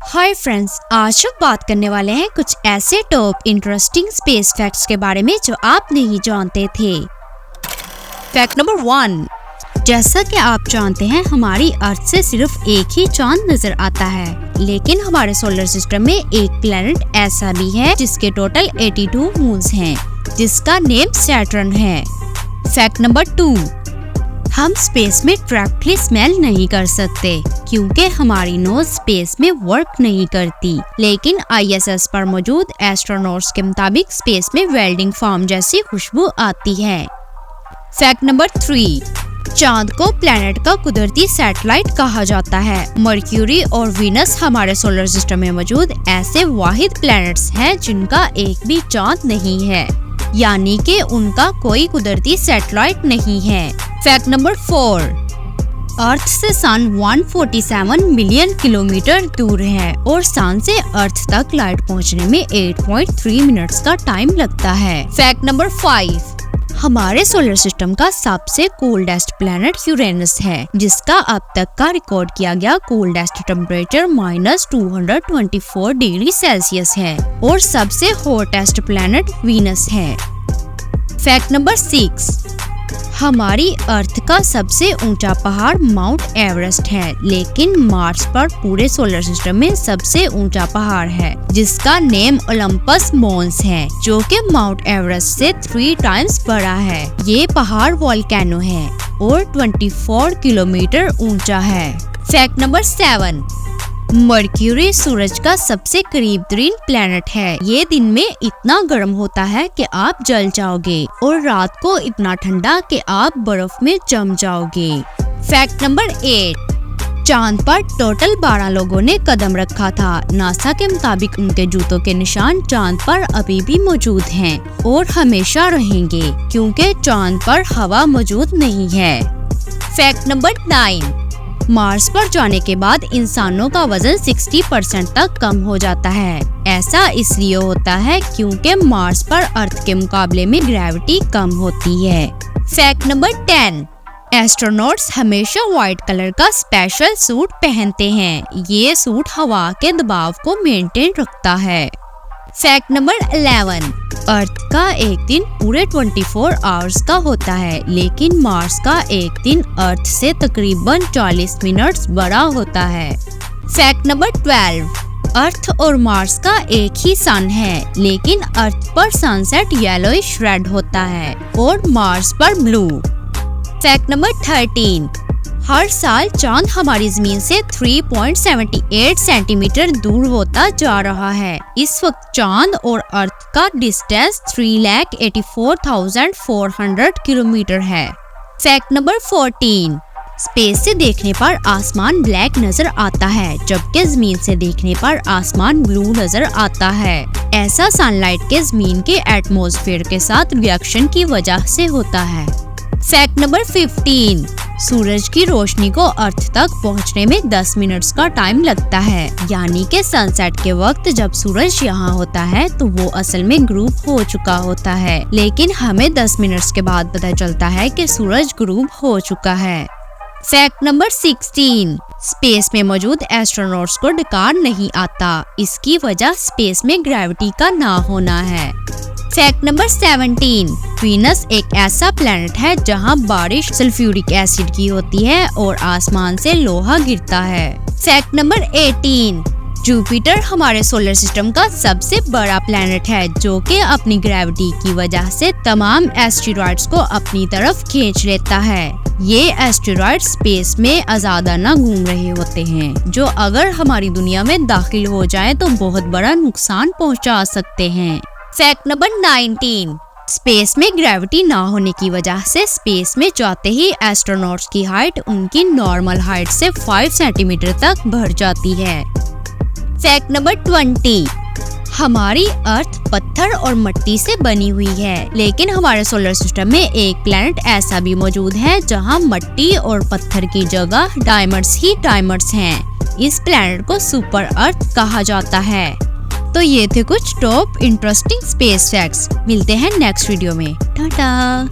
Hi friends, आज हम बात करने वाले हैं कुछ ऐसे टॉप इंटरेस्टिंग स्पेस फैक्ट्स के बारे में जो आप नहीं जानते थे। फैक्ट नंबर 1, जैसा कि आप जानते हैं हमारी अर्थ से सिर्फ एक ही चांद नजर आता है, लेकिन हमारे सोलर सिस्टम में एक प्लेनेट ऐसा भी है जिसके टोटल 82 मून्स हैं, जिसका नेम सैटर्न है। फैक्ट नंबर 2, हम स्पेस में डायरेक्टली स्मेल नहीं कर सकते क्योंकि हमारी नोज स्पेस में वर्क नहीं करती, लेकिन ISS पर मौजूद एस्ट्रोनॉट्स के मुताबिक स्पेस में वेल्डिंग फॉर्म जैसी खुशबू आती है। फैक्ट नंबर 3, चांद को प्लेनेट का कुदरती सैटेलाइट कहा जाता है। मर्क्यूरी और वीनस हमारे सोलर सिस्टम में मौजूद ऐसे वाहिद प्लैनेट्स हैं जिनका एक भी चांद नहीं है, यानी कि उनका कोई कुदरती सैटेलाइट नहीं है। फैक्ट नंबर 4, अर्थ से सन 147 मिलियन किलोमीटर दूर है और सन से अर्थ तक लाइट पहुंचने में 8.3 मिनट्स का टाइम लगता है। फैक्ट नंबर 5, हमारे सोलर सिस्टम का सबसे कोल्डेस्ट प्लैनेट यूरेनस है, जिसका अब तक का रिकॉर्ड किया गया कोल्डेस्ट टेम्परेचर -224 डिग्री सेल्सियस है और सबसे हॉटेस्ट प्लैनेट वीनस है। फैक्ट नंबर 6, हमारी अर्थ का सबसे ऊंचा पहाड़ माउंट एवरेस्ट है, लेकिन मार्स पर पूरे सोलर सिस्टम में सबसे ऊंचा पहाड़ है जिसका नेम ओलंपस मोन्स है, जो कि माउंट एवरेस्ट से 3 टाइम्स बड़ा है। ये पहाड़ वोल्केनो है और 24 किलोमीटर ऊंचा है। फैक्ट नंबर 7, मर्क्यूरी सूरज का सबसे करीब तरीन प्लैनेट है। ये दिन में इतना गर्म होता है कि आप जल जाओगे और रात को इतना ठंडा कि आप बर्फ में जम जाओगे। फैक्ट नंबर 8, चांद पर टोटल 12 लोगों ने कदम रखा था। नासा के मुताबिक उनके जूतों के निशान चांद पर अभी भी मौजूद हैं और हमेशा रहेंगे क्योंकि चांद पर हवा मौजूद नहीं है। फैक्ट नंबर 9, मार्स पर जाने के बाद इंसानों का वजन 60% तक कम हो जाता है। ऐसा इसलिए होता है क्योंकि मार्स पर अर्थ के मुकाबले में ग्रेविटी कम होती है। फैक्ट नंबर 10, एस्ट्रोनॉट्स हमेशा व्हाइट कलर का स्पेशल सूट पहनते हैं। ये सूट हवा के दबाव को मेंटेन रखता है। फैक्ट नंबर 11, अर्थ का एक दिन पूरे 24 आवर्स का होता है, लेकिन मार्स का एक दिन अर्थ से तकरीबन 40 मिनट्स बड़ा होता है। फैक्ट नंबर 12, अर्थ और मार्स का एक ही सन है, लेकिन अर्थ पर सनसेट येलोइश रेड होता है और मार्स पर ब्लू। फैक्ट नंबर 13, हर साल चांद हमारी जमीन से 3.78 सेंटीमीटर दूर होता जा रहा है। इस वक्त चांद और अर्थ का डिस्टेंस 3,84,400 किलोमीटर है। फैक्ट नंबर 14, स्पेस से देखने पर आसमान ब्लैक नजर आता है, जबकि जमीन से देखने पर आसमान ब्लू नजर आता है। ऐसा सनलाइट के जमीन के एटमॉस्फेयर के साथ रिएक्शन की वजह से होता है। फैक्ट नंबर 15, सूरज की रोशनी को अर्थ तक पहुंचने में 10 मिनट्स का टाइम लगता है, यानी कि सनसेट के वक्त जब सूरज यहाँ होता है तो वो असल में ग्रूब हो चुका होता है, लेकिन हमें 10 मिनट्स के बाद पता चलता है कि सूरज ग्रूब हो चुका है। फैक्ट नंबर 16, स्पेस में मौजूद एस्ट्रोनॉट्स को डकार नहीं आता। इसकी वजह स्पेस में ग्रेविटी का ना होना है। फैक्ट नंबर 17, वीनस एक ऐसा प्लैनेट है जहां बारिश सल्फ्यूरिक एसिड की होती है और आसमान से लोहा गिरता है। फैक्ट नंबर 18, जुपिटर हमारे सोलर सिस्टम का सबसे बड़ा प्लैनेट है, जो कि अपनी ग्रेविटी की वजह से तमाम एस्टेरॉइड्स को अपनी तरफ खींच लेता है। ये एस्टेरॉइड स्पेस में आजादाना घूम रहे होते हैं, जो अगर हमारी दुनिया में दाखिल हो जाए तो बहुत बड़ा नुकसान पहुंचा सकते हैं। फैक्ट नंबर 19, स्पेस में ग्रेविटी ना होने की वजह से स्पेस में जाते ही एस्ट्रोनॉट्स की हाइट उनकी नॉर्मल हाइट से 5 सेंटीमीटर तक बढ़ जाती है। फैक्ट नंबर 20, हमारी अर्थ पत्थर और मिट्टी से बनी हुई है, लेकिन हमारे सोलर सिस्टम में एक प्लैनेट ऐसा भी मौजूद है जहां मिट्टी और पत्थर की जगह डायमंड्स ही डायमंड्स हैं। इस प्लैनेट को सुपर अर्थ कहा जाता है। तो ये थे कुछ टॉप इंटरेस्टिंग स्पेस फैक्ट्स। मिलते हैं नेक्स्ट वीडियो में। टाटा।